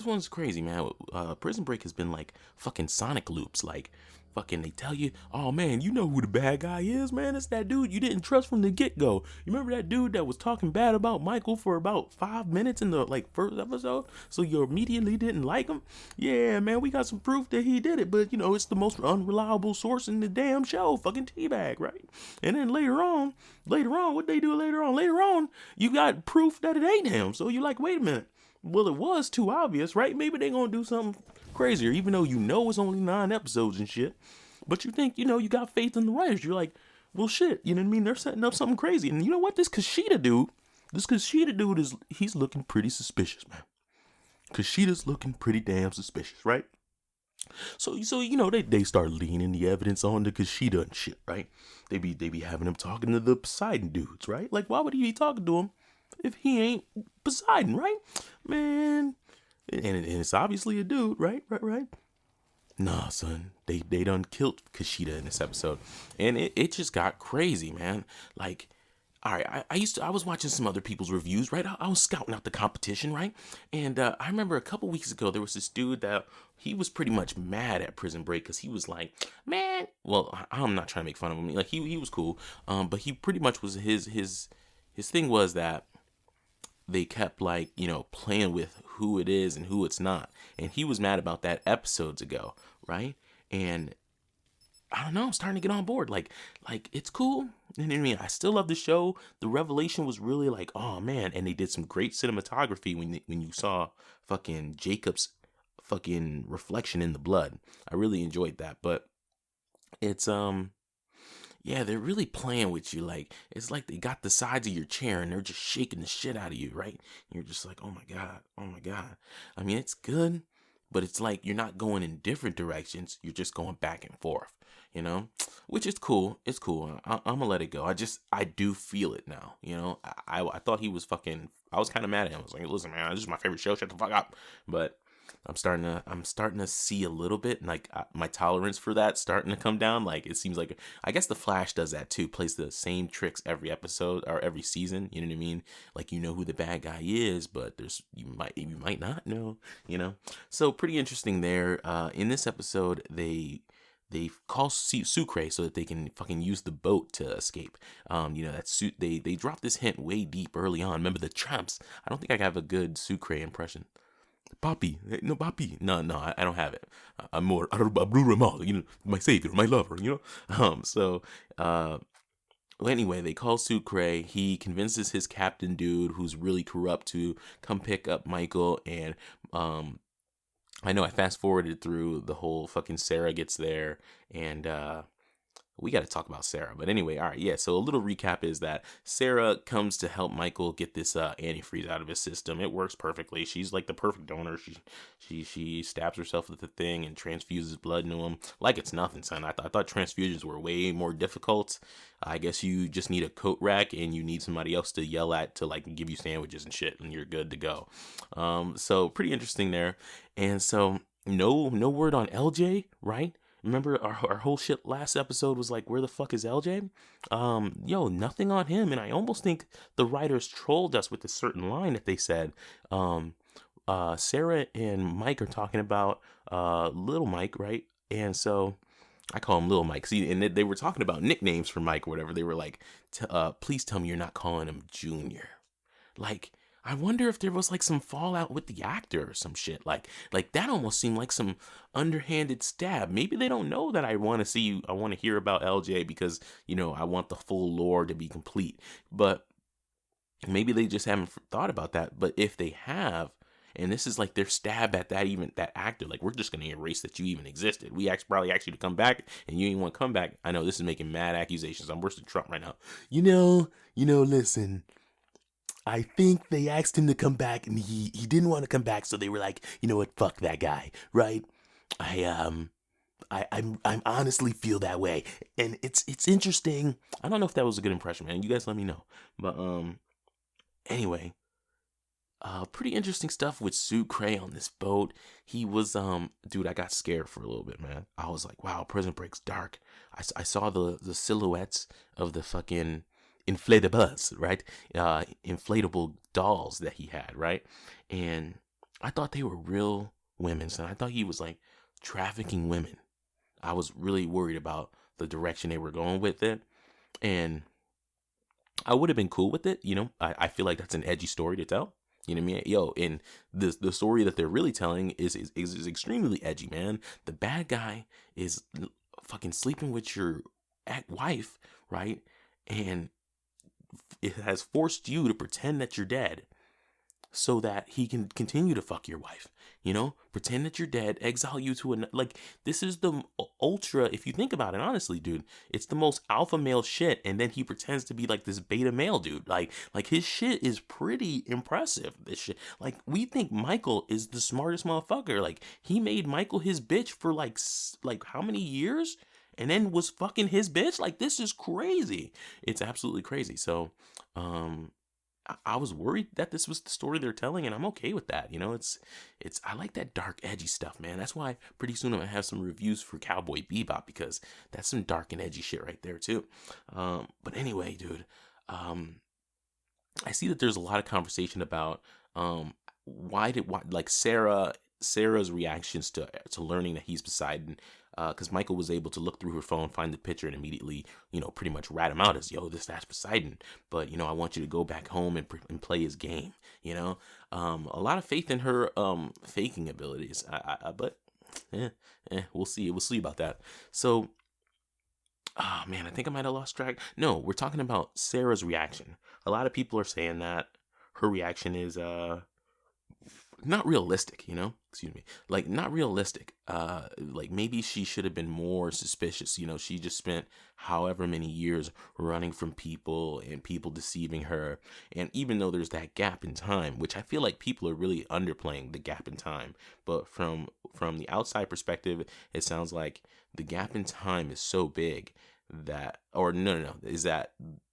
This one's crazy, man. Prison Break has been like fucking Sonic loops. Like, fucking, they tell you, oh man, you know who the bad guy is, man. It's that dude you didn't trust from the get go. You remember that dude that was talking bad about Michael for about 5 minutes in the like first episode? So you immediately didn't like him? Yeah, man, we got some proof that he did it, but you know, it's the most unreliable source in the damn show, fucking Teabag, right? And then what they do later on, you got proof that it ain't him. So you like, wait a minute. Well, it was too obvious, right? Maybe they gonna do something crazier, even though you know it's only 9 episodes and shit. But you think, you got faith in the writers. You're like, well, shit, you know what I mean? They're setting up something crazy. And you know what? This Kushida dude he's looking pretty suspicious, man. Kushida's looking pretty damn suspicious, right? So they start leaning the evidence on the Kushida and shit, right? They be having him talking to the Poseidon dudes, right? Like, why would he be talking to him if he ain't Poseidon, right? Man, and it's obviously a dude, right? Right. Nah, son, they done killed Kushida in this episode, and it just got crazy, man. Like, all right, I was watching some other people's reviews, right? I was scouting out the competition, right? And I remember a couple weeks ago there was this dude that he was pretty much mad at Prison Break because he was like, man, well, I'm not trying to make fun of him. Like he was cool, but he pretty much was his thing was that they kept like, playing with who it is and who it's not. And he was mad about that episodes ago, right? And I don't know, I'm starting to get on board. Like it's cool. You know what I mean? I still love the show. The revelation was really like, oh man, and they did some great cinematography when you saw fucking Jacob's fucking reflection in the blood. I really enjoyed that. But it's yeah, they're really playing with you. Like, it's like they got the sides of your chair and they're just shaking the shit out of you, right? And you're just like, oh my God, oh my God. I mean, it's good, but it's like you're not going in different directions. You're just going back and forth, which is cool. It's cool. I'm gonna let it go. I do feel it now, I thought he was fucking, I was kind of mad at him. I was like, listen, man, this is my favorite show. Shut the fuck up. But I'm starting to see a little bit, like my tolerance for that starting to come down. Like it seems like, I guess the Flash does that too, plays the same tricks every episode or every season. You know what I mean? Like, who the bad guy is, but you might not know. So pretty interesting there. In this episode, they call Sucre so that they can fucking use the boat to escape. They dropped this hint way deep early on. Remember the tramps? I don't think I have a good Sucre impression. Papi, no, Papi, no, I don't have it. I'm more Abdul Ramal, my savior, my lover, So, well, anyway, they call Sucre. He convinces his captain dude, who's really corrupt, to come pick up Michael. And I know I fast forwarded through the whole fucking Sarah gets there, and we got to talk about Sarah. But anyway, all right, yeah. So a little recap is that Sarah comes to help Michael get this antifreeze out of his system. It works perfectly. She's like the perfect donor. She stabs herself with the thing and transfuses blood into him like it's nothing, son. I thought transfusions were way more difficult. I guess you just need a coat rack and you need somebody else to yell at to like give you sandwiches and shit, and you're good to go. So pretty interesting there. And so no word on LJ, right? Remember our whole shit last episode was like, where the fuck is LJ? Nothing on him. And I almost think the writers trolled us with a certain line that they said. Sarah and Mike are talking about little Mike, right? And so I call him Little Mike. See, and they were talking about nicknames for Mike or whatever. They were like, please tell me you're not calling him Junior. Like, I wonder if there was like some fallout with the actor or some shit. Like that almost seemed like some underhanded stab. Maybe they don't know that I want to hear about LJ because, I want the full lore to be complete. But maybe they just haven't thought about that. But if they have, and this is like their stab at that actor, like, we're just going to erase that you even existed. We probably asked you to come back and you didn't want to come back. I know this is making mad accusations. I'm worse than Trump right now. Listen. I think they asked him to come back and he didn't want to come back, so they were like, you know what, fuck that guy, right? I honestly feel that way. And it's interesting. I don't know if that was a good impression, man. You guys let me know. But anyway, pretty interesting stuff with Sucre on this boat. He was dude, I got scared for a little bit, man. I was like, wow, Prison Break's dark. I saw the silhouettes of the fucking inflatables, right? Inflatable dolls that he had, right? And I thought they were real women, son. I thought he was like trafficking women. I was really worried about the direction they were going with it. And I would have been cool with it. I feel like that's an edgy story to tell. You know what I mean? Yo, and the story that they're really telling is extremely edgy, man. The bad guy is fucking sleeping with your wife, right? And it has forced you to pretend that you're dead so that he can continue to fuck your wife. Pretend that you're dead, exile you to like, this is the ultra, if you think about it, honestly, dude, it's the most alpha male shit. And then he pretends to be like this beta male dude. Like his shit is pretty impressive. This shit, like, we think Michael is the smartest motherfucker. Like, he made Michael his bitch for like how many years? And then was fucking his bitch. Like, this is crazy. It's absolutely crazy. So, I was worried that this was the story they're telling, and I'm okay with that. I like that dark, edgy stuff, man. That's why pretty soon I'm gonna have some reviews for Cowboy Bebop, because that's some dark and edgy shit right there too. But anyway, dude, I see that there's a lot of conversation about why like Sarah's reactions to learning that he's Poseidon. Because Michael was able to look through her phone, find the picture, and immediately, pretty much rat him out as, yo, that's Poseidon. But, I want you to go back home and play his game, a lot of faith in her faking abilities. But we'll see. We'll see about that. So, oh, man, I think I might have lost track. No, we're talking about Sarah's reaction. A lot of people are saying that her reaction is not realistic, excuse me, like, not realistic. Like, maybe she should have been more suspicious. She just spent however many years running from people and people deceiving her. And even though there's that gap in time, which I feel like people are really underplaying the gap in time, but from the outside perspective, it sounds like the gap in time is so big that, or no, is that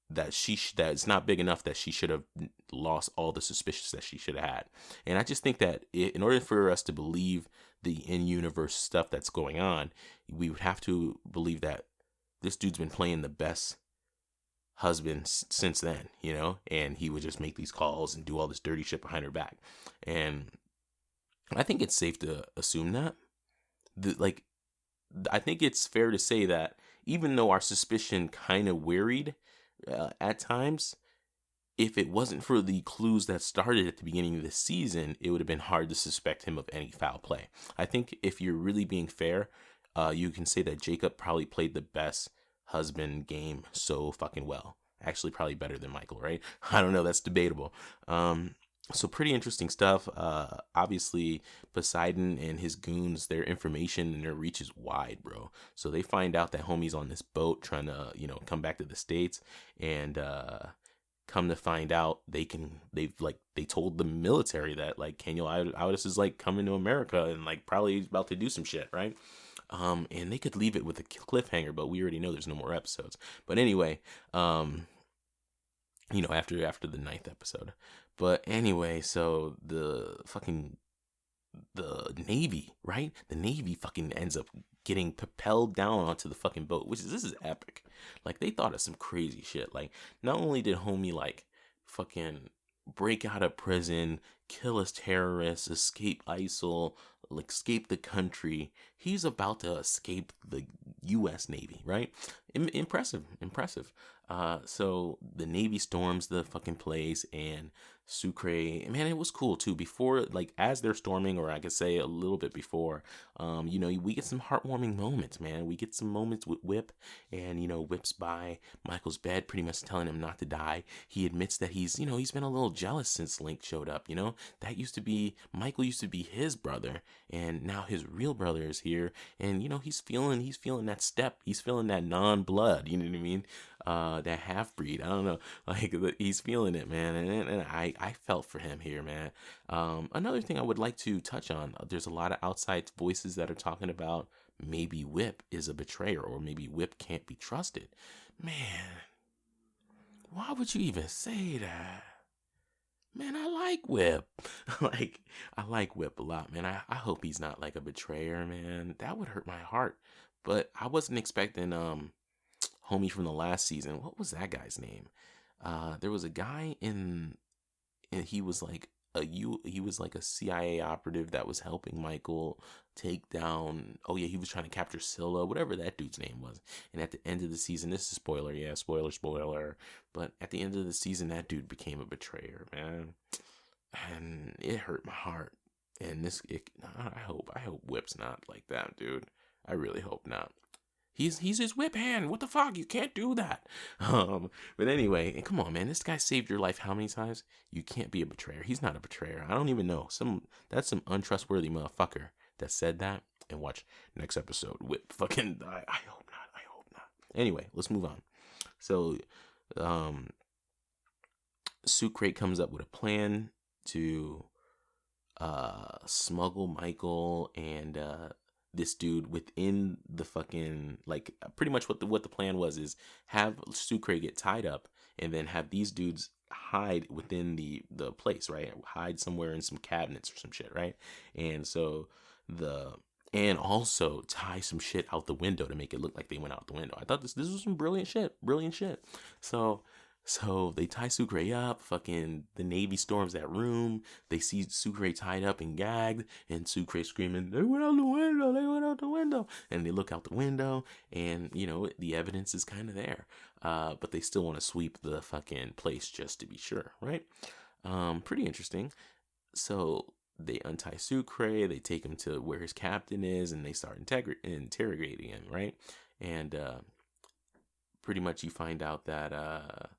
that it's not big enough that she should have lost all the suspicions that she should have had. And I just think that in order for us to believe the in-universe stuff that's going on, we would have to believe that this dude's been playing the best husband since then, and he would just make these calls and do all this dirty shit behind her back. And I think it's safe to assume that. I think it's fair to say that even though our suspicion kind of wearied at times, if it wasn't for the clues that started at the beginning of the season, it would have been hard to suspect him of any foul play. I think if you're really being fair, you can say that Jacob probably played the best husband game so fucking well. Actually, probably better than Michael, right? I don't know. That's debatable. So pretty interesting stuff. Obviously, Poseidon and his goons, their information and their reach is wide, bro. So they find out that homie's on this boat trying to, come back to the States, and come to find out they told the military that, like, Daniel Audis is like coming to America and like probably about to do some shit, right? And they could leave it with a cliffhanger, but we already know there's no more episodes. But anyway, after the 9th episode. But anyway, so the Navy, right? The Navy fucking ends up getting propelled down onto the fucking boat, this is epic. Like, they thought of some crazy shit. Like, not only did homie, like, fucking break out of prison, kill his terrorists, escape ISIL, like, escape the country, he's about to escape the U.S. Navy, right? Impressive. So the Navy storms the fucking place, and Sucre, man, it was cool too. Before, like, as they're storming, or I could say a little bit before, we get some heartwarming moments, man. We get some moments with Whip, and Whip's by Michael's bed, pretty much telling him not to die. He admits that he's been a little jealous since Link showed up. That Michael used to be his brother, and now his real brother is here, and he's feeling that step. He's feeling that non-blood. You know what I mean? That half breed. I don't know. Like, he's feeling it, man, and I felt for him here, man. Another thing I would like to touch on, there's a lot of outside voices that are talking about maybe Whip is a betrayer, or maybe Whip can't be trusted. Man, why would you even say that? Man, I like Whip. I like Whip a lot, man. I hope he's not like a betrayer, man. That would hurt my heart. But I wasn't expecting homie from the last season. What was that guy's name? There was a guy and he was like he was like a CIA operative that was helping Michael take down. Oh yeah, he was trying to capture Scylla, whatever that dude's name was. And at the end of the season, this is spoiler, yeah, spoiler. But at the end of the season, that dude became a betrayer, man, and it hurt my heart. And I hope Whip's not like that, dude. I really hope not. He's his whip hand. What the fuck? You can't do that. But anyway, come on, man. This guy saved your life how many times? You can't be a betrayer. He's not a betrayer. I don't even know. That's some untrustworthy motherfucker that said that. And watch next episode. Whip fucking. I hope not. I hope not. Anyway, let's move on. So, Sucre comes up with a plan to smuggle Michael and this dude within the fucking, like, pretty much what the plan was is have Sucre get tied up and then have these dudes hide within the place, right? Hide somewhere in some cabinets or some shit, right? And so and also tie some shit out the window to make it look like they went out the window. I thought this was some brilliant shit. So they tie Sucre up, fucking the Navy storms that room, they see Sucre tied up and gagged, and Sucre screaming, they went out the window, and they look out the window, and, you know, the evidence is kind of there, but they still want to sweep the fucking place just to be sure, right? Pretty interesting. So they untie Sucre, they take him to where his captain is, and they start interrogating him, right? And pretty much you find out that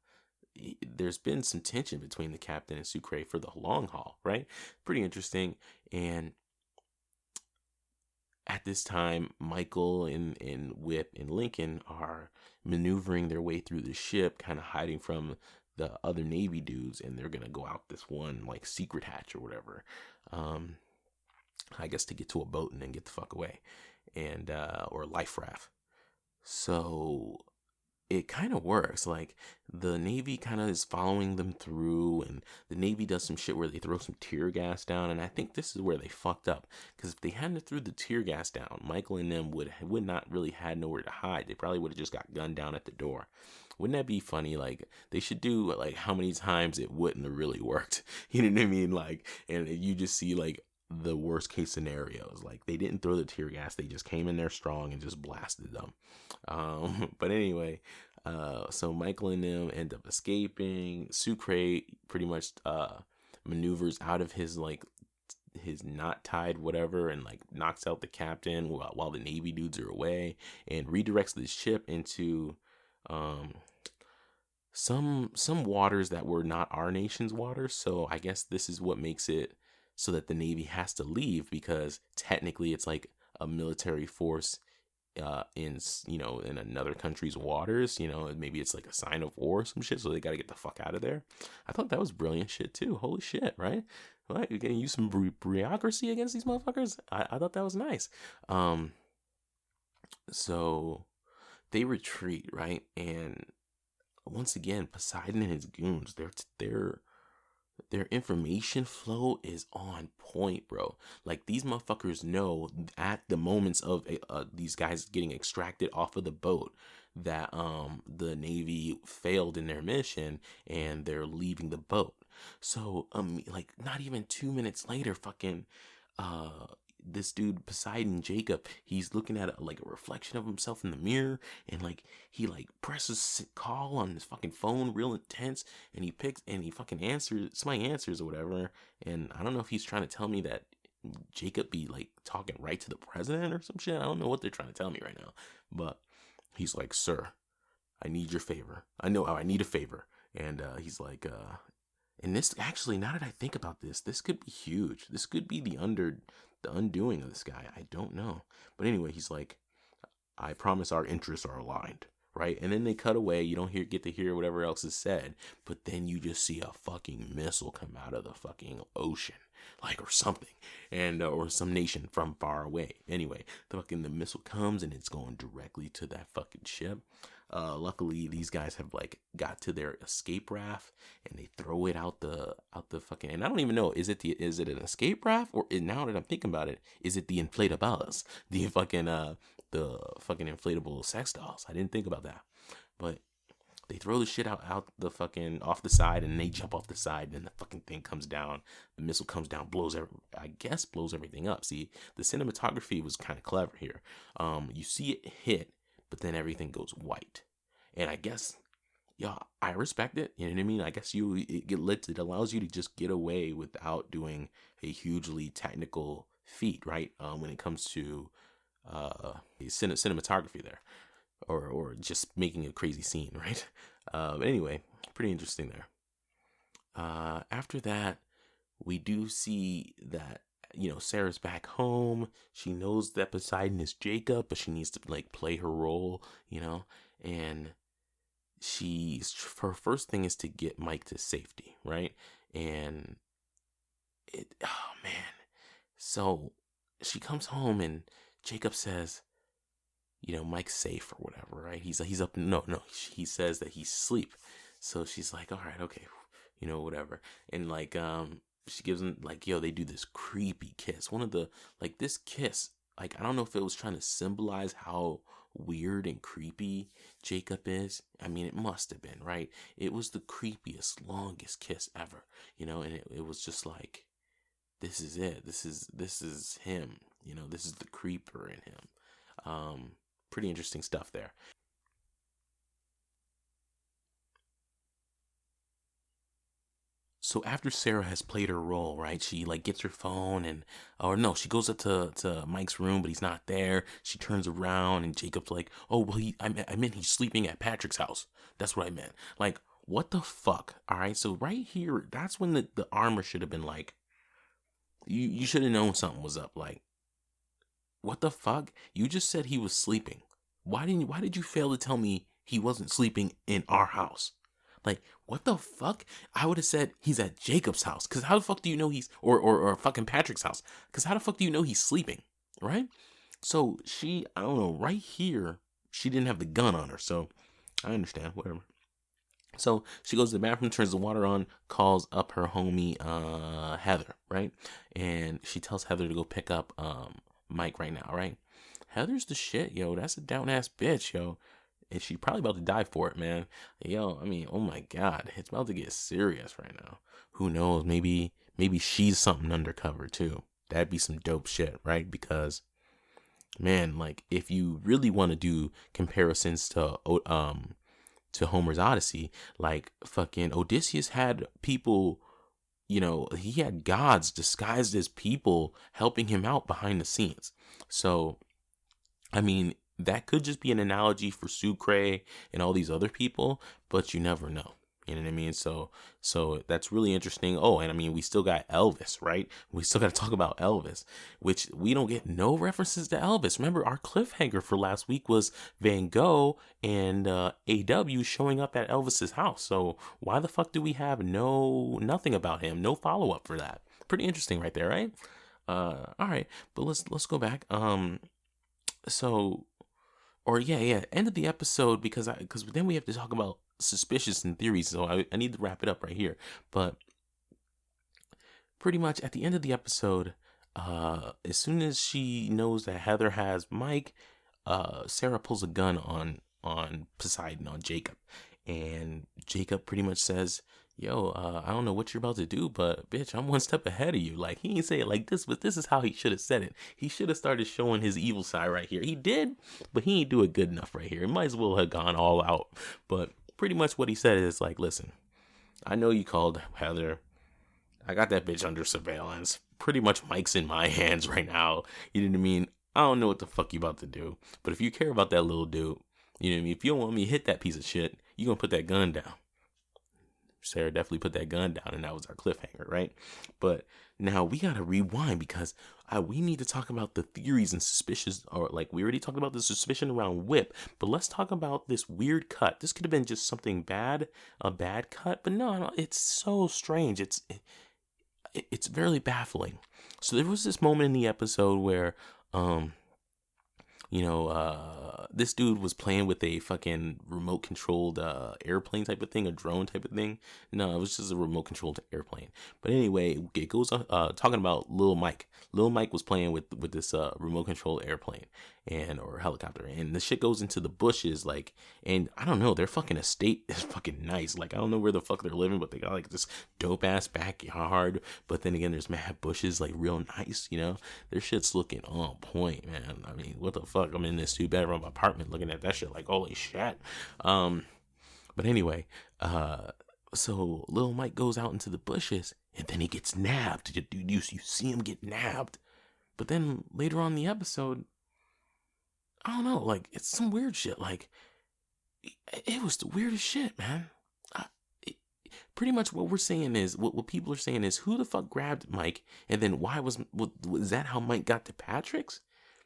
there's been some tension between the captain and Sucre for the long haul, right? Pretty interesting. And at this time, Michael and Whip and Lincoln are maneuvering their way through the ship, kind of hiding from the other Navy dudes, and they're gonna go out this one like secret hatch or whatever, I guess to get to a boat and then get the fuck away, and or life raft. So it kind of works. Like, the Navy kind of is following them through, and the Navy does some shit where they throw some tear gas down, and I think this is where they fucked up, because if they hadn't threw the tear gas down, Michael and them would not really had nowhere to hide. They probably would have just got gunned down at the door. Wouldn't that be funny? Like, they should do like how many times it wouldn't have really worked. You know what I mean? Like, and you just see like the worst case scenarios. Like, they didn't throw the tear gas, they just came in there strong and just blasted them. But anyway, so Michael and them end up escaping. Sucre pretty much maneuvers out of his knot tied whatever, and like knocks out the captain while the Navy dudes are away, and redirects the ship into some waters that were not our nation's waters. So I guess this is what makes it so that the Navy has to leave, because technically it's like a military force in another country's waters. Maybe it's like a sign of war or some shit, so they got to get the fuck out of there. I thought that was brilliant shit too. Holy shit, right? Right, you're gonna use some bureaucracy against these motherfuckers. I thought that was nice. So they retreat, right? And once again, Poseidon and his goons, their information flow is on point, bro. Like, these motherfuckers know at the moments of these guys getting extracted off of the boat that the Navy failed in their mission and they're leaving the boat. So like, not even 2 minutes later, fucking this dude Poseidon Jacob, he's looking at a reflection of himself in the mirror, and like he presses call on his fucking phone real intense, and he fucking answers, somebody answers or whatever, and I don't know if he's trying to tell me that Jacob be like talking right to the president or some shit. I don't know what they're trying to tell me right now, but he's like, "Sir, I need your favor. I need a favor." And he's like, and this actually, now that I think about this could be huge. This could be the undoing of this guy. I don't know. But anyway, he's like, "I promise our interests are aligned." Right? And then they cut away. You don't get to hear whatever else is said. But then you just see a fucking missile come out of the fucking ocean. Or something. And, or some nation from far away. Anyway, the missile comes and it's going directly to that fucking ship. Luckily these guys have got to their escape raft, and they throw it out the fucking, and I don't even know, is it an escape raft, or now that I'm thinking about it, is it the inflatables, the fucking inflatable sex dolls? I didn't think about that, but They throw the shit out the fucking off the side, and they jump off the side, and the fucking thing comes down. The missile comes down, blows everything up. See, the cinematography was kind of clever here. You see it hit, but then everything goes white, and I guess, yeah, I respect it. You know what I mean? I guess it allows you to just get away without doing a hugely technical feat, right? When it comes to cinematography there, or just making a crazy scene, right? Anyway, pretty interesting there. After that, we do see that, Sarah's back home. She knows that Poseidon is Jacob, but she needs to like play her role, and her first thing is to get Mike to safety, right? And oh man, so she comes home and Jacob says, Mike's safe or whatever, right? He's up. No, he says that he's asleep. So she's like, all right, okay, whatever. And like, she gives him like, they do this creepy kiss. One of the, like, this kiss, like, I don't know if it was trying to symbolize how weird and creepy Jacob is. I mean, it must have been, right? It was the creepiest, longest kiss ever, and it was just like, this is it. This is him, this is the creeper in him. Pretty interesting stuff there. So after Sarah has played her role, right, she like gets her phone she goes up to Mike's room, but he's not there. She turns around and Jacob's like, oh, well, I meant he's sleeping at Patrick's house. That's what I meant. Like, what the fuck? All right. So right here, that's when the armor should have been like, you should have known something was up. Like, what the fuck? You just said he was sleeping. Why did you fail to tell me he wasn't sleeping in our house? Like, what the fuck? I would have said he's at Jacob's house. Cause how the fuck do you know he's or fucking Patrick's house? Cause how the fuck do you know he's sleeping? Right? So I don't know, right here, she didn't have the gun on her. So I understand, whatever. So she goes to the bathroom, turns the water on, calls up her homie Heather, right? And she tells Heather to go pick up Mike right now, right? Heather's the shit, yo. That's a down ass bitch, yo. And she's probably about to die for it, man. Yo, I mean, oh my God, it's about to get serious right now. Who knows? Maybe she's something undercover too. That'd be some dope shit, right? Because, man, like, if you really want to do comparisons to Homer's Odyssey, like, fucking Odysseus had people, he had gods disguised as people helping him out behind the scenes. So, I mean, that could just be an analogy for Sucre and all these other people, but you never know. You know what I mean? So that's really interesting. Oh, and I mean, we still got Elvis, right? We still got to talk about Elvis, which we don't get no references to Elvis. Remember, our cliffhanger for last week was Van Gogh and AW showing up at Elvis's house. So why the fuck do we have nothing about him? No follow up for that. Pretty interesting right there, right? All right, but let's go back. End of the episode because then we have to talk about suspicious and theories. So I need to wrap it up right here. But pretty much at the end of the episode, as soon as she knows that Heather has Mike, Sarah pulls a gun on Poseidon, on Jacob, and Jacob pretty much says, yo, I don't know what you're about to do, but bitch, I'm one step ahead of you. Like, he didn't say it like this, but this is how he should have said it. He should have started showing his evil side right here. He did, but he ain't do it good enough right here. He might as well have gone all out. But pretty much what he said is like, listen, I know you called Heather. I got that bitch under surveillance. Pretty much Mike's in my hands right now. You know what I mean? I don't know what the fuck you about to do. But if you care about that little dude, you know what I mean? If you don't want me to hit that piece of shit, you gonna put that gun down. Sarah definitely put that gun down, and that was our cliffhanger, right? But now we gotta rewind because we need to talk about the theories and suspicions, or like we already talked about the suspicion around Whip, but let's talk about this weird cut. This could have been just something bad, a bad cut, but no, it's so strange. It's very baffling. So there was this moment in the episode where this dude was playing with a fucking remote controlled airplane type of thing, a drone type of thing. No, it was just a remote controlled airplane. But anyway, it goes on talking about Lil Mike. Lil Mike was playing with this remote controlled airplane or helicopter, and the shit goes into the bushes, like, and I don't know, their fucking estate is fucking nice. Like, I don't know where the fuck they're living, but they got like this dope ass backyard. But then again, there's mad bushes, like real nice, Their shit's looking on point, man. I mean, what the fuck? I'm in this 2-bedroom apartment looking at that shit like, holy shit. But anyway, so Lil Mike goes out into the bushes, and then he gets nabbed. Dude, you see him get nabbed. But then later on in the episode, I don't know, like, it's some weird shit. Like, it was the weirdest shit, man. Pretty much what we're saying is, what people are saying is, who the fuck grabbed Mike? And then was that how Mike got to Patrick's?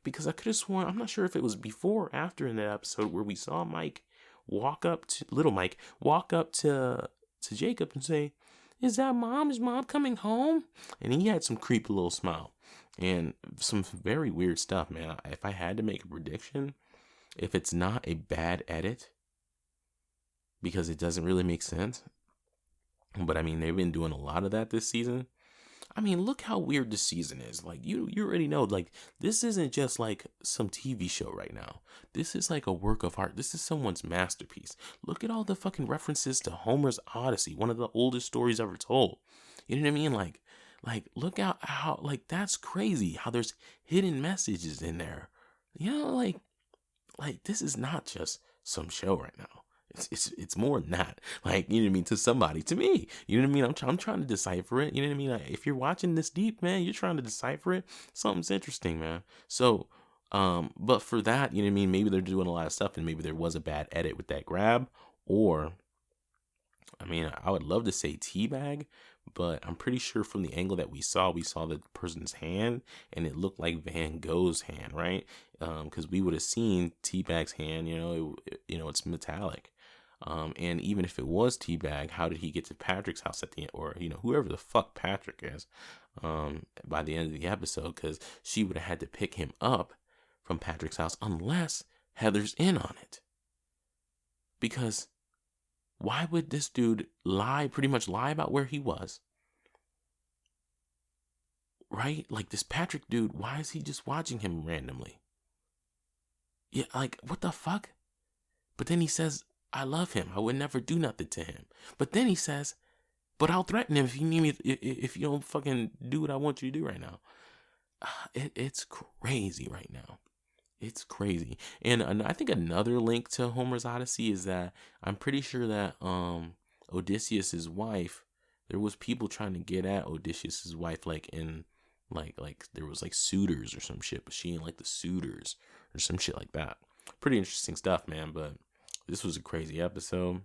Because I could have sworn, I'm not sure if it was before or after in that episode where we saw little Mike walk up to Jacob and say, "Is that mom? Is mom coming home?" And he had some creepy little smile and some very weird stuff, man. If I had to make a prediction, if it's not a bad edit, because it doesn't really make sense, but I mean, they've been doing a lot of that this season. I mean, look how weird this season is. Like, you already know, like, this isn't just like some TV show right now. This is like a work of art. This is someone's masterpiece. Look at all the fucking references to Homer's Odyssey, one of the oldest stories ever told. You know what I mean? Like look out how, like, that's crazy how there's hidden messages in there. Like this is not just some show right now. It's more than that. Like, you know what I mean? To somebody, to me, you know what I mean? I'm trying to decipher it. You know what I mean? Like, if you're watching this deep, man, you're trying to decipher it. Something's interesting, man. So, but for that, you know what I mean? Maybe they're doing a lot of stuff, and maybe there was a bad edit with that grab, or, I mean, I would love to say teabag, but I'm pretty sure from the angle that we saw the person's hand, and it looked like Van Gogh's hand, right? Because we would have seen teabag's hand. It's metallic. And even if it was teabag, how did he get to Patrick's house at the end, or whoever the fuck Patrick is, by the end of the episode? Because she would have had to pick him up from Patrick's house, unless Heather's in on it. Because why would this dude pretty much lie about where he was? Right? Like, this Patrick dude, why is he just watching him randomly? Yeah, like, what the fuck? But then he says, I love him. I would never do nothing to him. But then he says, but I'll threaten him if you need me, if you don't fucking do what I want you to do right now. It's crazy right now. It's crazy. And I think another link to Homer's Odyssey is that I'm pretty sure that Odysseus's wife, there was people trying to get at Odysseus's wife, like in like there was like suitors or some shit, but she ain't like the suitors or some shit like that. Pretty interesting stuff, man. But this was a crazy episode.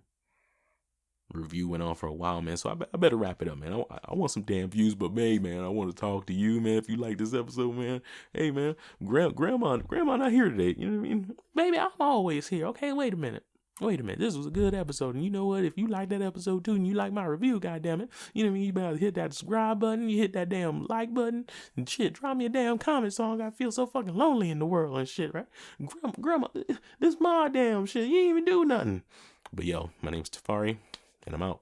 Review went on for a while, man, so I better wrap it up, man. I want some damn views, but hey, man, I want to talk to you, man. If you like this episode, man, hey, man, grandma not here today. You know what I mean? Baby, I'm always here. Okay, wait a minute. This was a good episode, and you know what? If you like that episode too, and you like my review, goddammit, you know what I mean? You better hit that subscribe button, you hit that damn like button, and shit, drop me a damn comment song. I feel so fucking lonely in the world and shit, right? Grandma, this my damn shit. You ain't even do nothing. But yo, my name's Tarfari, and I'm out.